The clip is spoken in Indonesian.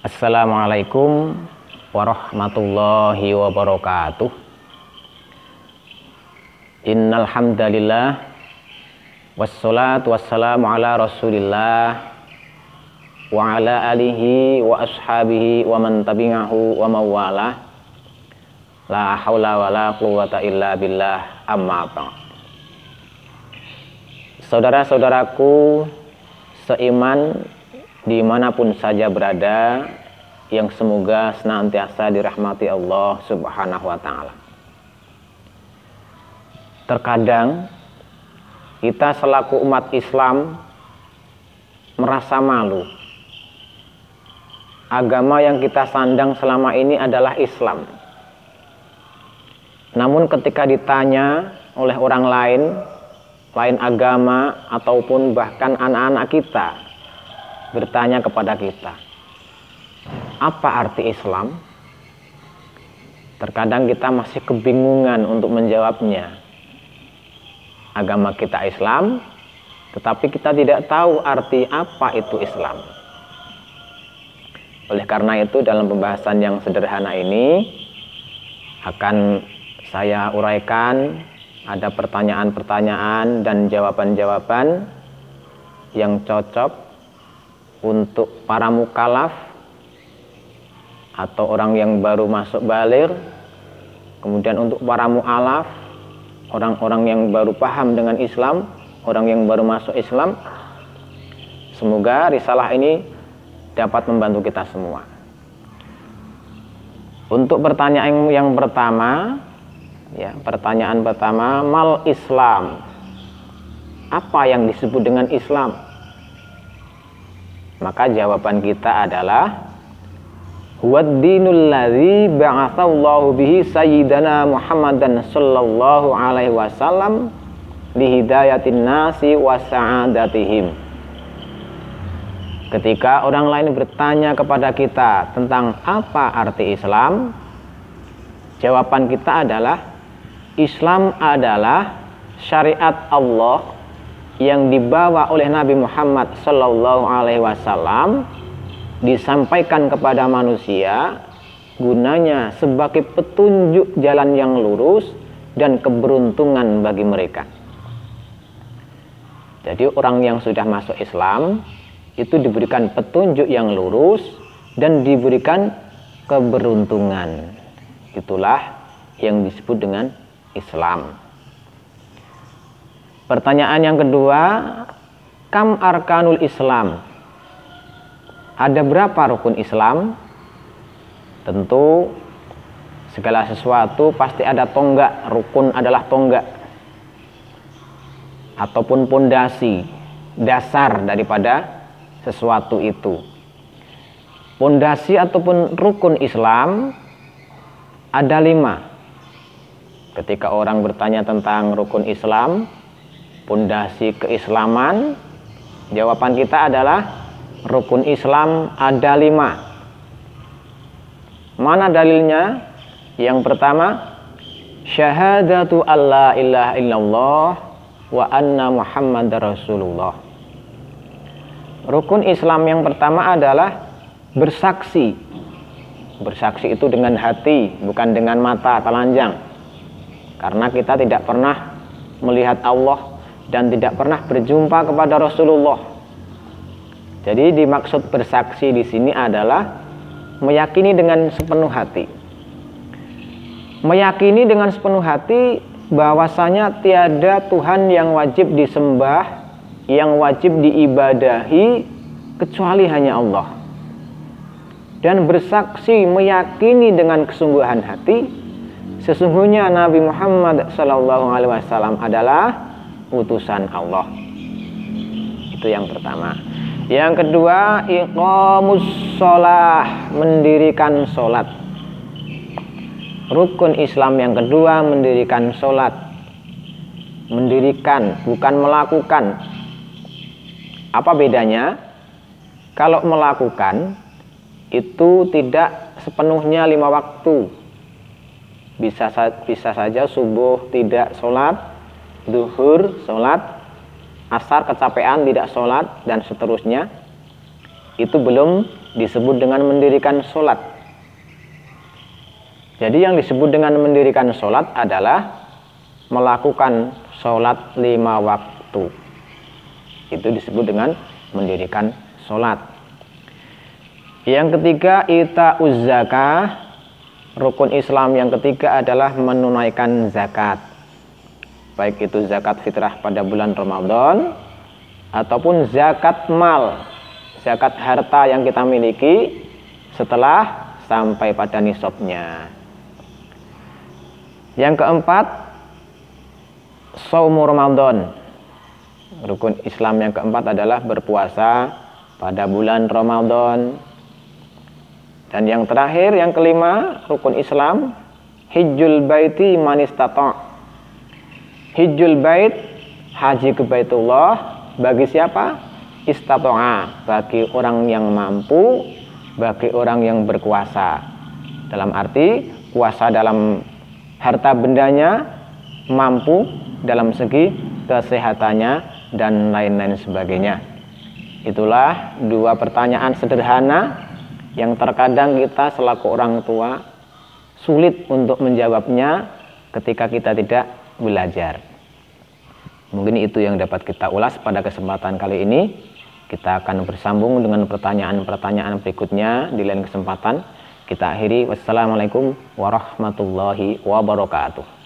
Assalamualaikum warahmatullahi wabarakatuh. Innal hamdalillah wassalatu wassalamu ala Rasulillah wa ala alihi wa ashabihi wa man tabi'ahu wa mawalah. La haula wala quwwata illa billah, amma ba'd. Saudara-saudaraku seiman dimanapun saja berada, yang semoga senantiasa dirahmati Allah Subhanahu wa ta'ala. Terkadang kita selaku umat Islam merasa malu. Agama yang kita sandang selama ini adalah Islam. Namun ketika ditanya oleh orang lain agama ataupun bahkan anak-anak kita bertanya kepada kita, apa arti Islam? Terkadang kita masih kebingungan untuk menjawabnya. Agama kita Islam, tetapi kita tidak tahu arti apa itu Islam. Oleh karena itu, dalam pembahasan yang sederhana ini akan saya uraikan, ada pertanyaan-pertanyaan dan jawaban-jawaban yang cocok untuk para mukallaf atau orang yang baru masuk baligh, kemudian untuk para mu'alaf, orang-orang yang baru paham dengan Islam, orang yang baru masuk Islam. Semoga risalah ini dapat membantu kita semua. Untuk pertanyaan yang pertama, pertanyaan pertama, mal Islam? Apa yang disebut dengan Islam? Maka jawaban kita adalah huwad dinul ladzi ba'atsallahu bihi sayyidana Muhammadan sallallahu alaihi wasallam li hidayatin nasi wa sa'adatihim. Ketika orang lain bertanya kepada kita tentang apa arti Islam, jawaban kita adalah Islam adalah syariat Allah yang dibawa oleh Nabi Muhammad sallallahu alaihi wasallam, disampaikan kepada manusia gunanya sebagai petunjuk jalan yang lurus dan keberuntungan bagi mereka. Jadi orang yang sudah masuk Islam itu diberikan petunjuk yang lurus dan diberikan keberuntungan. Itulah yang disebut dengan Islam. Pertanyaan yang kedua, kam arkanul Islam? Ada berapa rukun Islam? Tentu segala sesuatu pasti ada tonggak. Rukun adalah tonggak ataupun pondasi, dasar daripada sesuatu itu. Pondasi ataupun rukun Islam ada 5. Ketika orang bertanya tentang rukun Islam, pondasi keislaman, jawaban kita adalah rukun Islam ada 5. Mana dalilnya? Yang pertama, syahadatu alla ilaha illallah wa anna muhammadar rasulullah. Rukun Islam yang pertama adalah bersaksi. Bersaksi itu dengan hati, bukan dengan mata telanjang. Karena kita tidak pernah melihat Allah dan tidak pernah berjumpa kepada Rasulullah. Jadi dimaksud bersaksi di sini adalah meyakini dengan sepenuh hati. Meyakini dengan sepenuh hati bahwasanya tiada Tuhan yang wajib disembah, yang wajib diibadahi kecuali hanya Allah. Dan bersaksi meyakini dengan kesungguhan hati, sesungguhnya Nabi Muhammad SAW adalah utusan Allah. Itu yang pertama. Yang kedua, iqamus sholah, mendirikan sholat. Rukun Islam yang kedua, mendirikan sholat. Mendirikan, bukan melakukan. Apa bedanya? Kalau melakukan itu tidak sepenuhnya 5 waktu. Bisa saja subuh tidak sholat, duhur sholat, asar kecapean tidak sholat, dan seterusnya. Itu belum disebut dengan mendirikan sholat. Jadi yang disebut dengan mendirikan sholat adalah melakukan sholat 5 waktu. Itu disebut dengan mendirikan sholat. Yang ketiga, ita'uz zakah. Rukun Islam yang ketiga adalah menunaikan zakat. Baik itu zakat fitrah pada bulan Ramadan ataupun zakat mal, zakat harta yang kita miliki setelah sampai pada nisabnya. Yang keempat, shaum Ramadan. Rukun Islam yang keempat adalah berpuasa pada bulan Ramadan. Dan yang terakhir, yang kelima, rukun Islam, hijjul baiti man istata'. Hijjul bait, haji ke Baitullah, bagi siapa? Istata'a, bagi orang yang mampu, bagi orang yang berkuasa. Dalam arti kuasa dalam harta bendanya, mampu dalam segi kesehatannya dan lain-lain sebagainya. Itulah 2 pertanyaan sederhana yang terkadang kita selaku orang tua sulit untuk menjawabnya ketika kita tidak belajar. Mungkin itu yang dapat kita ulas pada kesempatan kali ini. Kita akan bersambung dengan pertanyaan-pertanyaan berikutnya di lain kesempatan. Kita akhiri. Wassalamualaikum warahmatullahi wabarakatuh.